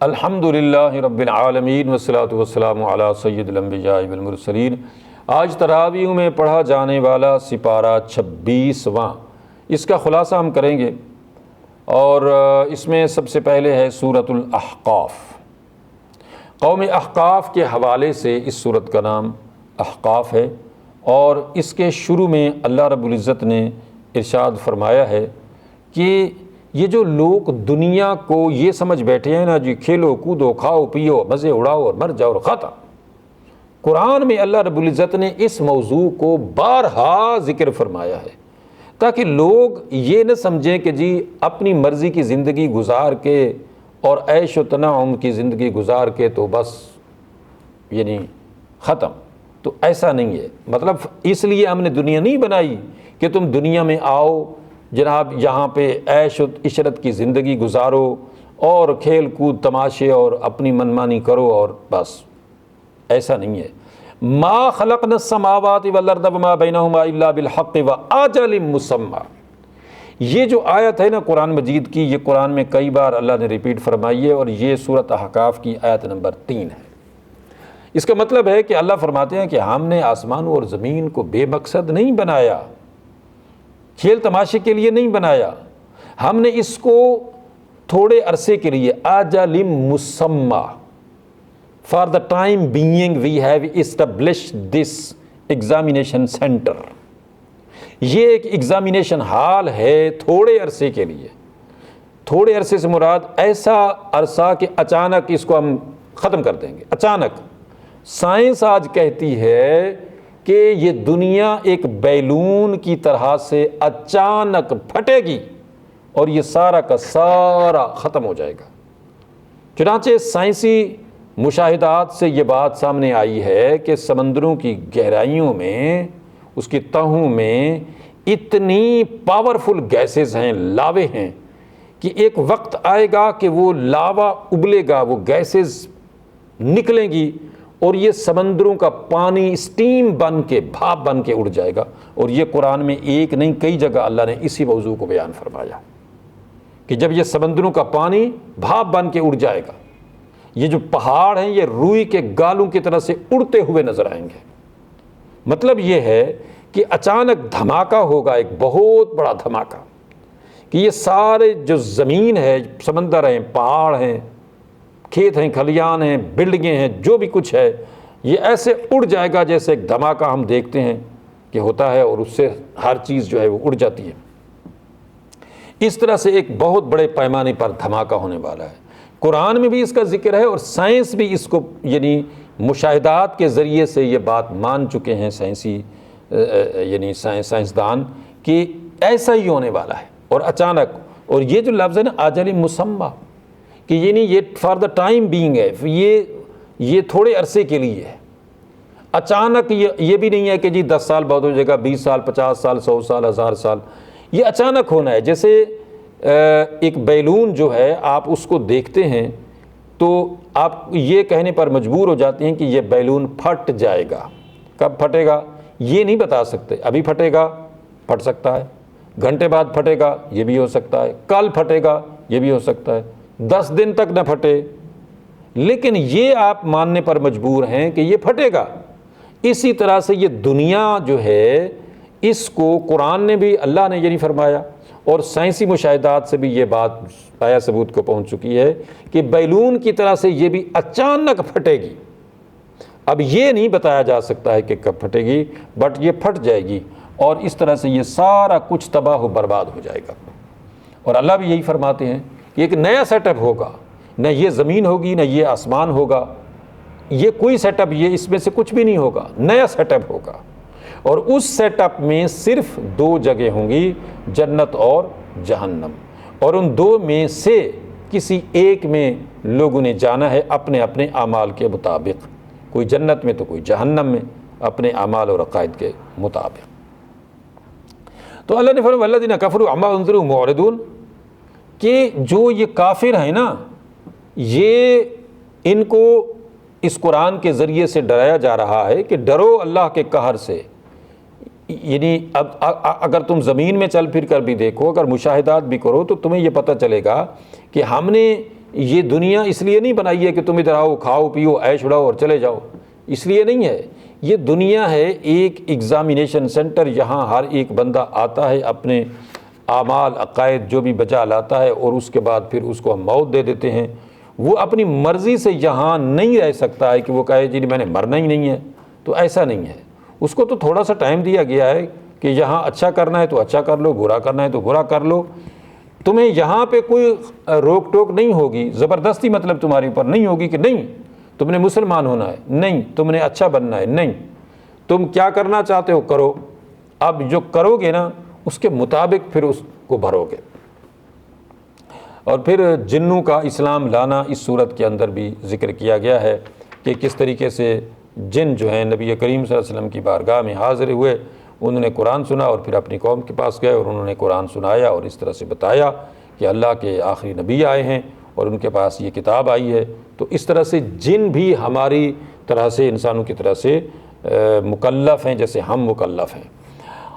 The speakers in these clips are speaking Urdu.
الحمدللہ رب العالمین والصلاۃ والسلام علی سید الانبیاء والمرسلین۔ آج تراویح میں پڑھا جانے والا سپارہ 26واں، اس کا خلاصہ ہم کریں گے، اور اس میں سب سے پہلے ہے سورۃ الاحقاف۔ قوم احقاف کے حوالے سے اس سورت کا نام احقاف ہے، اور اس کے شروع میں اللہ رب العزت نے ارشاد فرمایا ہے کہ یہ جو لوگ دنیا کو یہ سمجھ بیٹھے ہیں نا جی، کھیلو کودو کھاؤ پیو مزے اڑاؤ اور مر جاؤ اور ختم، قرآن میں اللہ رب العزت نے اس موضوع کو بارہا ذکر فرمایا ہے تاکہ لوگ یہ نہ سمجھیں کہ جی اپنی مرضی کی زندگی گزار کے اور عیش و تنعم کی زندگی گزار کے تو بس یعنی ختم۔ تو ایسا نہیں ہے، مطلب اس لیے ہم نے دنیا نہیں بنائی کہ تم دنیا میں آؤ جناب، یہاں پہ عیش و عشرت کی زندگی گزارو اور کھیل کود تماشے اور اپنی منمانی کرو، اور بس ایسا نہیں ہے۔ ما خلقنا السماوات والارض وما بینہما الا بالحق واجل مسمى، یہ جو آیت ہے نا قرآن مجید کی، یہ قرآن میں کئی بار اللہ نے ریپیٹ فرمائی ہے، اور یہ سورۃ احقاف کی آیت نمبر 3 ہے۔ اس کا مطلب ہے کہ اللہ فرماتے ہیں کہ ہم نے آسمان اور زمین کو بے مقصد نہیں بنایا، کھیل تماشے کے لیے نہیں بنایا، ہم نے اس کو تھوڑے عرصے کے لیے اجل مسمى، for the time being we have established this examination centre, یہ ایک ایگزامینیشن ہال ہے تھوڑے عرصے کے لیے۔ تھوڑے عرصے سے مراد ایسا عرصہ کہ اچانک اس کو ہم ختم کر دیں گے، اچانک۔ سائنس آج کہتی ہے کہ یہ دنیا ایک بیلون کی طرح سے اچانک پھٹے گی اور یہ سارا کا سارا ختم ہو جائے گا۔ چنانچہ سائنسی مشاہدات سے یہ بات سامنے آئی ہے کہ سمندروں کی گہرائیوں میں، اس کی تہوں میں اتنی پاورفل گیسز ہیں، لاوے ہیں، کہ ایک وقت آئے گا کہ وہ لاوا ابلے گا، وہ گیسز نکلیں گی اور یہ سمندروں کا پانی اسٹیم بن کے، بھاپ بن کے اڑ جائے گا۔ اور یہ قرآن میں ایک نہیں کئی جگہ اللہ نے اسی موضوع کو بیان فرمایا کہ جب یہ سمندروں کا پانی بھاپ بن کے اڑ جائے گا، یہ جو پہاڑ ہیں یہ روئی کے گالوں کی طرح سے اڑتے ہوئے نظر آئیں گے۔ مطلب یہ ہے کہ اچانک دھماکہ ہوگا، ایک بہت بڑا دھماکہ، کہ یہ سارے جو زمین ہے، سمندر ہیں، پہاڑ ہیں، کھیت ہیں، کھلیان ہیں، بلڈنگیں ہیں، جو بھی کچھ ہے، یہ ایسے اڑ جائے گا جیسے ایک دھماکہ ہم دیکھتے ہیں کہ ہوتا ہے اور اس سے ہر چیز جو ہے وہ اڑ جاتی ہے۔ اس طرح سے ایک بہت بڑے پیمانے پر دھماکہ ہونے والا ہے۔ قرآن میں بھی اس کا ذکر ہے، اور سائنس بھی اس کو یعنی مشاہدات کے ذریعے سے یہ بات مان چکے ہیں سائنسی یعنی سائنسدان کہ ایسا ہی ہونے والا ہے اور اچانک۔ اور یہ جو لفظ ہے نا اجل مسمى، کہ یعنی یہ فار دا ٹائم بینگ ہے، یہ تھوڑے عرصے کے لیے ہے، اچانک یہ بھی نہیں ہے کہ جی 10 سال بعد ہو جائے گا، 20 سال، 50 سال، 100 سال، 1000 سال، یہ اچانک ہونا ہے۔ جیسے ایک بیلون جو ہے آپ اس کو دیکھتے ہیں تو آپ یہ کہنے پر مجبور ہو جاتے ہیں کہ یہ بیلون پھٹ جائے گا۔ کب پھٹے گا یہ نہیں بتا سکتے، ابھی پھٹے گا، پھٹ سکتا ہے، گھنٹے بعد پھٹے گا یہ بھی ہو سکتا ہے، کل پھٹے گا یہ بھی ہو سکتا ہے، 10 دن تک نہ پھٹے، لیکن یہ آپ ماننے پر مجبور ہیں کہ یہ پھٹے گا۔ اسی طرح سے یہ دنیا جو ہے، اس کو قرآن نے بھی اللہ نے یعنی فرمایا، اور سائنسی مشاہدات سے بھی یہ بات آیا ثبوت کو پہنچ چکی ہے کہ بیلون کی طرح سے یہ بھی اچانک پھٹے گی۔ اب یہ نہیں بتایا جا سکتا ہے کہ کب پھٹے گی، بٹ یہ پھٹ جائے گی، اور اس طرح سے یہ سارا کچھ تباہ و برباد ہو جائے گا۔ اور اللہ بھی یہی فرماتے ہیں کہ ایک نیا سیٹ اپ ہوگا، نہ یہ زمین ہوگی نہ یہ آسمان ہوگا، یہ کوئی سیٹ اپ، یہ اس میں سے کچھ بھی نہیں ہوگا، نیا سیٹ اپ ہوگا۔ اور اس سیٹ اپ میں صرف 2 جگہ ہوں گی، جنت اور جہنم، اور ان 2 میں سے کسی ایک میں لوگوں نے جانا ہے اپنے اپنے اعمال کے مطابق، کوئی جنت میں تو کوئی جہنم میں، اپنے اعمال اور عقائد کے مطابق۔ تو اللہ نے فرمایا والذین کفروا عما انذروا معرضون، کہ جو یہ کافر ہیں نا، یہ ان کو اس قرآن کے ذریعے سے ڈرایا جا رہا ہے کہ ڈرو اللہ کے قہر سے۔ یعنی اب اگر تم زمین میں چل پھر کر بھی دیکھو، اگر مشاہدات بھی کرو، تو تمہیں یہ پتہ چلے گا کہ ہم نے یہ دنیا اس لیے نہیں بنائی ہے کہ تم ادھر آؤ کھاؤ پیو عیش اڑاؤ اور چلے جاؤ، اس لیے نہیں ہے۔ یہ دنیا ہے ایک ایگزامینیشن سینٹر، یہاں ہر ایک بندہ آتا ہے، اپنے اعمال عقائد جو بھی بجا لاتا ہے، اور اس کے بعد پھر اس کو ہم موت دے دیتے ہیں۔ وہ اپنی مرضی سے یہاں نہیں رہ سکتا ہے کہ وہ کہے جی میں نے مرنا ہی نہیں ہے، تو ایسا نہیں ہے۔ اس کو تو تھوڑا سا ٹائم دیا گیا ہے کہ یہاں اچھا کرنا ہے تو اچھا کر لو، برا کرنا ہے تو برا کر لو۔ تمہیں یہاں پہ کوئی روک ٹوک نہیں ہوگی، زبردستی مطلب تمہارے اوپر نہیں ہوگی کہ نہیں تم نے مسلمان ہونا ہے، نہیں تم نے اچھا بننا ہے، نہیں تم کیا کرنا چاہتے ہو کرو، اب جو کرو گے نا اس کے مطابق پھر اس کو بھرو گے۔ اور پھر جنوں کا اسلام لانا اس صورت کے اندر بھی ذکر کیا گیا ہے کہ کس طریقے سے جن جو ہیں نبی کریم صلی اللہ علیہ وسلم کی بارگاہ میں حاضر ہوئے، انہوں نے قرآن سنا اور پھر اپنی قوم کے پاس گئے اور انہوں نے قرآن سنایا اور اس طرح سے بتایا کہ اللہ کے آخری نبی آئے ہیں اور ان کے پاس یہ کتاب آئی ہے۔ تو اس طرح سے جن بھی ہماری طرح سے انسانوں کی طرح سے مکلف ہیں جیسے ہم مکلف ہیں۔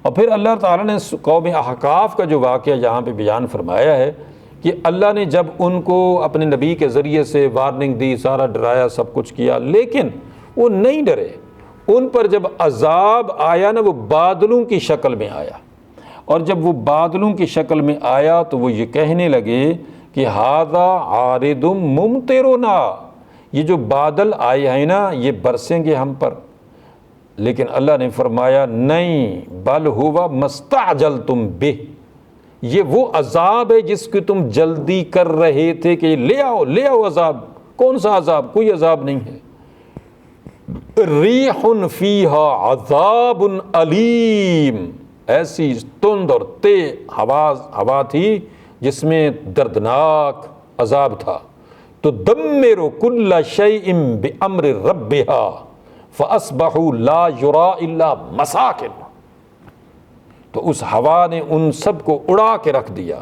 اور پھر اللہ تعالیٰ نے قوم احقاف کا جو واقعہ یہاں پہ بیان فرمایا ہے کہ اللہ نے جب ان کو اپنے نبی کے ذریعے سے وارننگ دی، سارا ڈرایا، سب کچھ کیا، لیکن وہ نہیں ڈرے۔ ان پر جب عذاب آیا نا وہ بادلوں کی شکل میں آیا، اور جب وہ بادلوں کی شکل میں آیا تو وہ یہ کہنے لگے کہ ھذا عارض ممطرنا، یہ جو بادل آئے ہیں نا یہ برسیں گے ہم پر۔ لیکن اللہ نے فرمایا نہیں، بل ہوا مستعجلتم بہ، یہ وہ عذاب ہے جس کی تم جلدی کر رہے تھے کہ لے آؤ لے آؤ عذاب۔ کون سا عذاب؟ کوئی عذاب نہیں ہے۔ ریح فیہا عذاب علیم، ایسی تند اور تیز ہوا تھی جس میں دردناک عذاب تھا۔ تدمر کل شیء بامر ربہا فاصبحوا لا یری الا مساکن، تو اس ہوا نے ان سب کو اڑا کے رکھ دیا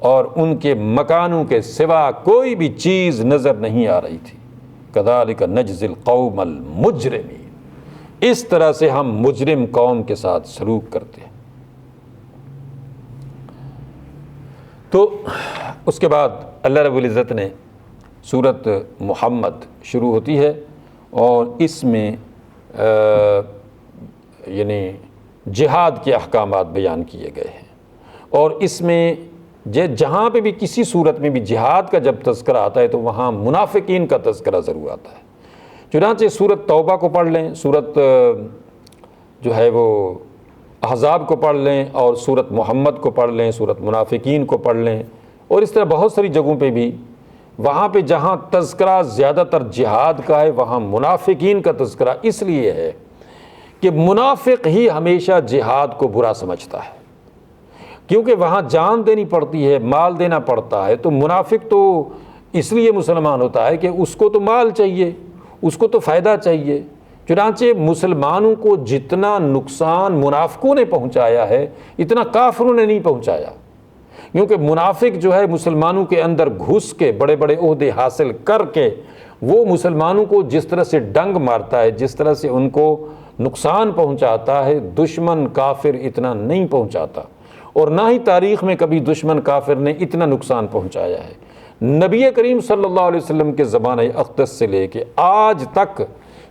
اور ان کے مکانوں کے سوا کوئی بھی چیز نظر نہیں آ رہی تھی۔ کذالک نجزی القوم المجرمین، اس طرح سے ہم مجرم قوم کے ساتھ سلوک کرتے ہیں۔ تو اس کے بعد اللہ رب العزت نے سورۃ محمد شروع ہوتی ہے اور اس میں یعنی جہاد کے احکامات بیان کیے گئے ہیں، اور اس میں جہاں پہ بھی کسی صورت میں بھی جہاد کا جب تذکرہ آتا ہے تو وہاں منافقین کا تذکرہ ضرور آتا ہے۔ چنانچہ سورۃ توبہ کو پڑھ لیں، سورۃ جو ہے وہ احزاب کو پڑھ لیں، اور سورۃ محمد کو پڑھ لیں، سورۃ منافقین کو پڑھ لیں، اور اس طرح بہت ساری جگہوں پہ بھی وہاں پہ جہاں تذکرہ زیادہ تر جہاد کا ہے وہاں منافقین کا تذکرہ اس لیے ہے کہ منافق ہی ہمیشہ جہاد کو برا سمجھتا ہے، کیونکہ وہاں جان دینی پڑتی ہے، مال دینا پڑتا ہے۔ تو منافق تو اس لیے مسلمان ہوتا ہے کہ اس کو تو مال چاہیے، اس کو تو فائدہ چاہیے۔ چنانچہ مسلمانوں کو جتنا نقصان منافقوں نے پہنچایا ہے اتنا کافروں نے نہیں پہنچایا، کیونکہ منافق جو ہے مسلمانوں کے اندر گھس کے بڑے بڑے عہدے حاصل کر کے وہ مسلمانوں کو جس طرح سے ڈنگ مارتا ہے، جس طرح سے ان کو نقصان پہنچاتا ہے، دشمن کافر اتنا نہیں پہنچاتا، اور نہ ہی تاریخ میں کبھی دشمن کافر نے اتنا نقصان پہنچایا ہے۔ نبی کریم صلی اللہ علیہ وسلم کے زمانہ اقدس سے لے کے آج تک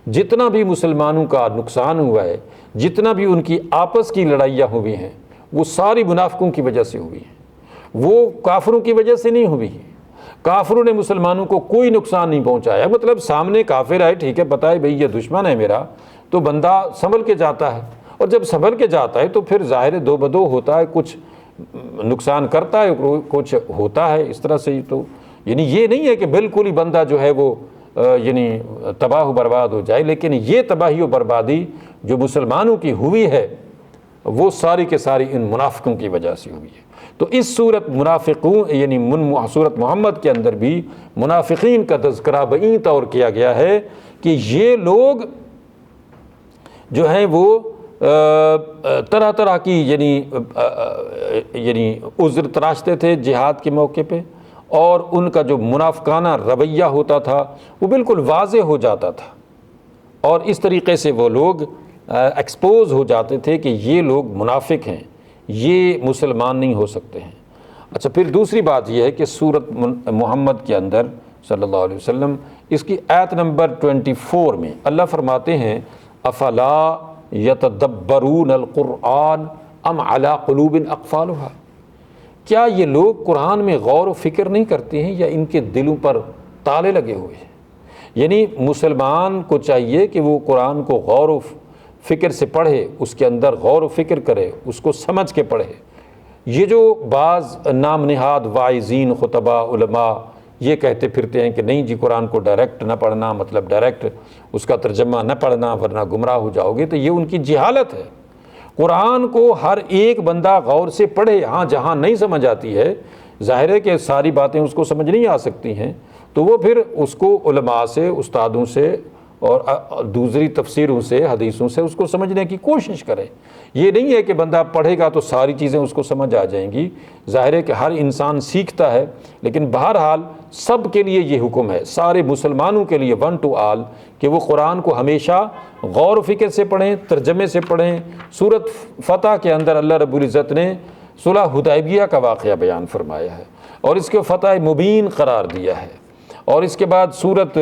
جتنا بھی مسلمانوں کا نقصان ہوا ہے، جتنا بھی ان کی آپس کی لڑائیاں ہوئی ہیں، وہ ساری منافقوں کی وجہ سے ہوئی ہیں، وہ کافروں کی وجہ سے نہیں ہوئی۔ کافروں نے مسلمانوں کو کوئی نقصان نہیں پہنچایا، مطلب سامنے کافر آئے، ٹھیک ہے پتہ ہے بھئی یہ دشمن ہے میرا، تو بندہ سنبھل کے جاتا ہے، اور جب سنبھل کے جاتا ہے تو پھر ظاہر دو بدو ہوتا ہے، کچھ نقصان کرتا ہے، کچھ ہوتا ہے اس طرح سے ہی۔ تو یعنی یہ نہیں ہے کہ بالکل ہی بندہ جو ہے وہ یعنی تباہ و برباد ہو جائے، لیکن یہ تباہی و بربادی جو مسلمانوں کی ہوئی ہے وہ ساری کے ساری ان منافقوں کی وجہ سے ہوئی ہے۔ تو اس صورت منافقوں یعنی صورت محمد کے اندر بھی منافقین کا تذکرہ بئیں طور کیا گیا ہے کہ یہ لوگ جو ہیں وہ طرح طرح کی یعنی عذر تراشتے تھے جہاد کے موقع پہ، اور ان کا جو منافقانہ رویہ ہوتا تھا وہ بالکل واضح ہو جاتا تھا، اور اس طریقے سے وہ لوگ ایکسپوز ہو جاتے تھے کہ یہ لوگ منافق ہیں، یہ مسلمان نہیں ہو سکتے ہیں۔ اچھا، پھر دوسری بات یہ ہے کہ سورت محمد کے اندر صلی اللہ علیہ وسلم اس کی آیت نمبر 24 میں اللہ فرماتے ہیں افلا یتدبرون القرآن ام علی قلوب اقفالها، کیا یہ لوگ قرآن میں غور و فکر نہیں کرتے ہیں یا ان کے دلوں پر تالے لگے ہوئے ہیں؟ یعنی مسلمان کو چاہیے کہ وہ قرآن کو غور و فکر سے پڑھے، اس کے اندر غور و فکر کرے، اس کو سمجھ کے پڑھے۔ یہ جو بعض نام نہاد واعظین، خطبہ، علماء یہ کہتے پھرتے ہیں کہ نہیں جی قرآن کو ڈائریکٹ نہ پڑھنا، مطلب ڈائریکٹ اس کا ترجمہ نہ پڑھنا ورنہ گمراہ ہو جاؤ گے، تو یہ ان کی جہالت ہے۔ قرآن کو ہر ایک بندہ غور سے پڑھے، ہاں جہاں نہیں سمجھ آتی ہے، ظاہر ہے کہ ساری باتیں اس کو سمجھ نہیں آ سکتی ہیں، تو وہ پھر اس کو علماء سے، استادوں سے اور دوسری تفسیروں سے، حدیثوں سے اس کو سمجھنے کی کوشش کرے۔ یہ نہیں ہے کہ بندہ پڑھے گا تو ساری چیزیں اس کو سمجھ آ جائیں گی، ظاہر ہے کہ ہر انسان سیکھتا ہے، لیکن بہرحال سب کے لیے یہ حکم ہے، سارے مسلمانوں کے لیے ون ٹو آل، کہ وہ قرآن کو ہمیشہ غور و فکر سے پڑھیں، ترجمے سے پڑھیں۔ سورۃ فتح کے اندر اللہ رب العزت نے صلح حدیبیہ کا واقعہ بیان فرمایا ہے اور اس کو فتح مبین قرار دیا ہے، اور اس کے بعد سورۃ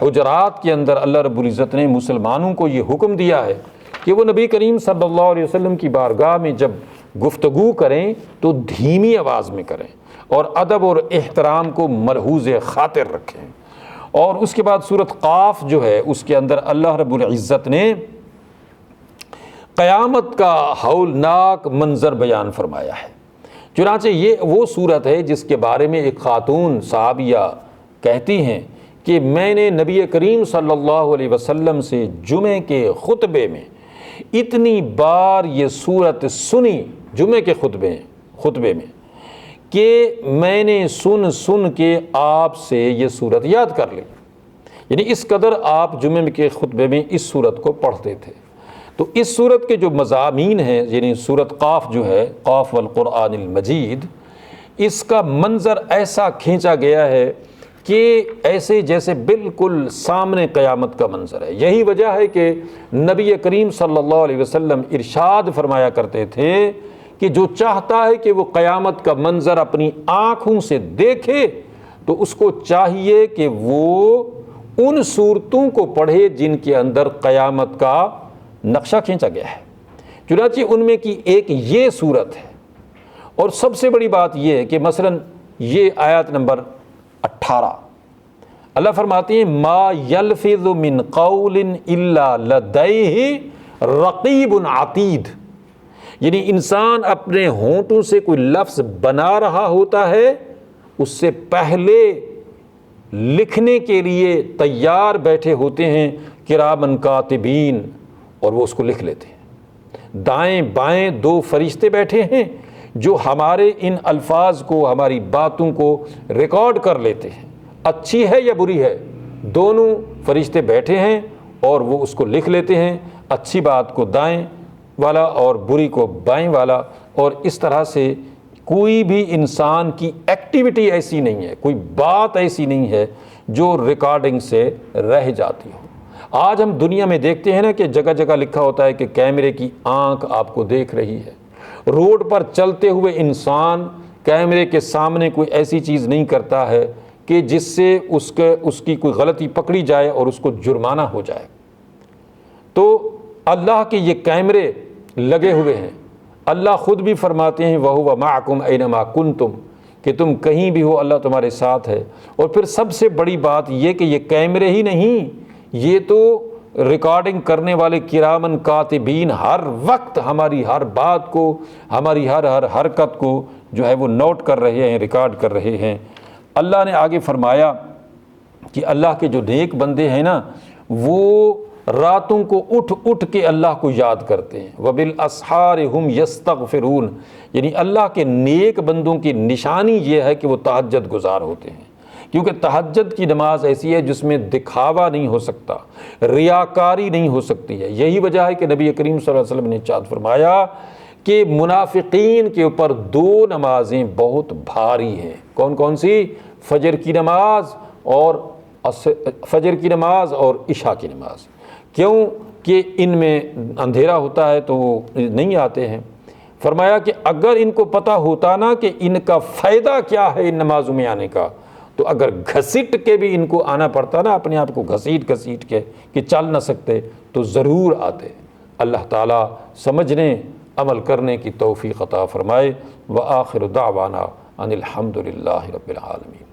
حجرات کے اندر اللہ رب العزت نے مسلمانوں کو یہ حکم دیا ہے کہ وہ نبی کریم صلی اللہ علیہ وسلم کی بارگاہ میں جب گفتگو کریں تو دھیمی آواز میں کریں اور ادب اور احترام کو ملحوظ خاطر رکھیں۔ اور اس کے بعد سورۃ قاف جو ہے اس کے اندر اللہ رب العزت نے قیامت کا ہولناک منظر بیان فرمایا ہے۔ چنانچہ یہ وہ صورت ہے جس کے بارے میں ایک خاتون صحابیہ کہتی ہیں کہ میں نے نبی کریم صلی اللہ علیہ وسلم سے جمعے کے خطبے میں اتنی بار یہ صورت سنی، جمعے کے خطبے میں، کہ میں نے سن کے آپ سے یہ صورت یاد کر لی۔ یعنی اس قدر آپ جمعے کے خطبے میں اس صورت کو پڑھتے تھے۔ تو اس صورت کے جو مضامین ہیں، یعنی سورۃ قاف جو ہے، قاف والقرآن المجید، اس کا منظر ایسا کھینچا گیا ہے کہ ایسے جیسے بالکل سامنے قیامت کا منظر ہے۔ یہی وجہ ہے کہ نبی کریم صلی اللہ علیہ وسلم ارشاد فرمایا کرتے تھے کہ جو چاہتا ہے کہ وہ قیامت کا منظر اپنی آنکھوں سے دیکھے تو اس کو چاہیے کہ وہ ان صورتوں کو پڑھے جن کے اندر قیامت کا نقشہ کھینچا گیا ہے۔ چنانچہ ان میں کی ایک یہ صورت ہے، اور سب سے بڑی بات یہ ہے کہ مثلا یہ آیت نمبر 18 اللہ فرماتے ہیں ما یلفظ من قول الا لدیہ رقیب عتید، یعنی انسان اپنے ہونٹوں سے کوئی لفظ بنا رہا ہوتا ہے، اس سے پہلے لکھنے کے لیے تیار بیٹھے ہوتے ہیں کرامن کاتبین، اور وہ اس کو لکھ لیتے ہیں۔ دائیں بائیں دو فرشتے بیٹھے ہیں جو ہمارے ان الفاظ کو، ہماری باتوں کو ریکارڈ کر لیتے ہیں، اچھی ہے یا بری ہے، دونوں فرشتے بیٹھے ہیں اور وہ اس کو لکھ لیتے ہیں، اچھی بات کو دائیں والا اور بری کو بائیں والا۔ اور اس طرح سے کوئی بھی انسان کی ایکٹیویٹی ایسی نہیں ہے، کوئی بات ایسی نہیں ہے جو ریکارڈنگ سے رہ جاتی ہو۔ آج ہم دنیا میں دیکھتے ہیں نا کہ جگہ جگہ لکھا ہوتا ہے کہ کیمرے کی آنکھ آپ کو دیکھ رہی ہے۔ روڈ پر چلتے ہوئے انسان کیمرے کے سامنے کوئی ایسی چیز نہیں کرتا ہے کہ جس سے اس کی کوئی غلطی پکڑی جائے اور اس کو جرمانہ ہو جائے۔ تو اللہ کے یہ کیمرے لگے ہوئے ہیں، اللہ خود بھی فرماتے ہیں وَهُوَ مَعَكُمْ أَيْنَمَا كُنْتُمْ، کہ تم کہیں بھی ہو اللہ تمہارے ساتھ ہے۔ اور پھر سب سے بڑی بات یہ کہ یہ کیمرے ہی نہیں، یہ تو ریکارڈنگ کرنے والے کرامن کاتبین ہر وقت ہماری ہر بات کو، ہماری ہر حرکت کو جو ہے وہ نوٹ کر رہے ہیں، ریکارڈ کر رہے ہیں۔ اللہ نے آگے فرمایا کہ اللہ کے جو نیک بندے ہیں نا، وہ راتوں کو اٹھ کے اللہ کو یاد کرتے ہیں۔ وَبِالْأَسْحَارِ هُمْ يَسْتَغْفِرُونَ، یعنی اللہ کے نیک بندوں کی نشانی یہ ہے کہ وہ تہجد گزار ہوتے ہیں، کیونکہ تہجد کی نماز ایسی ہے جس میں دکھاوا نہیں ہو سکتا، ریاکاری نہیں ہو سکتی ہے۔ یہی وجہ ہے کہ نبی کریم صلی اللہ علیہ وسلم نے ارشاد فرمایا کہ منافقین کے اوپر دو نمازیں بہت بھاری ہیں۔ کون کون سی؟ فجر کی نماز اور عشاء کی نماز۔ کیوں کہ ان میں اندھیرا ہوتا ہے تو وہ نہیں آتے ہیں۔ فرمایا کہ اگر ان کو پتہ ہوتا نا کہ ان کا فائدہ کیا ہے ان نمازوں میں آنے کا، تو اگر گھسیٹ کے بھی ان کو آنا پڑتا نا، اپنے آپ کو گھسیٹ کے کہ چل نہ سکتے، تو ضرور آتے۔ اللہ تعالیٰ سمجھنے عمل کرنے کی توفیق عطا فرمائے۔ وآخر دعوانا ان الحمد للہ رب العالمین۔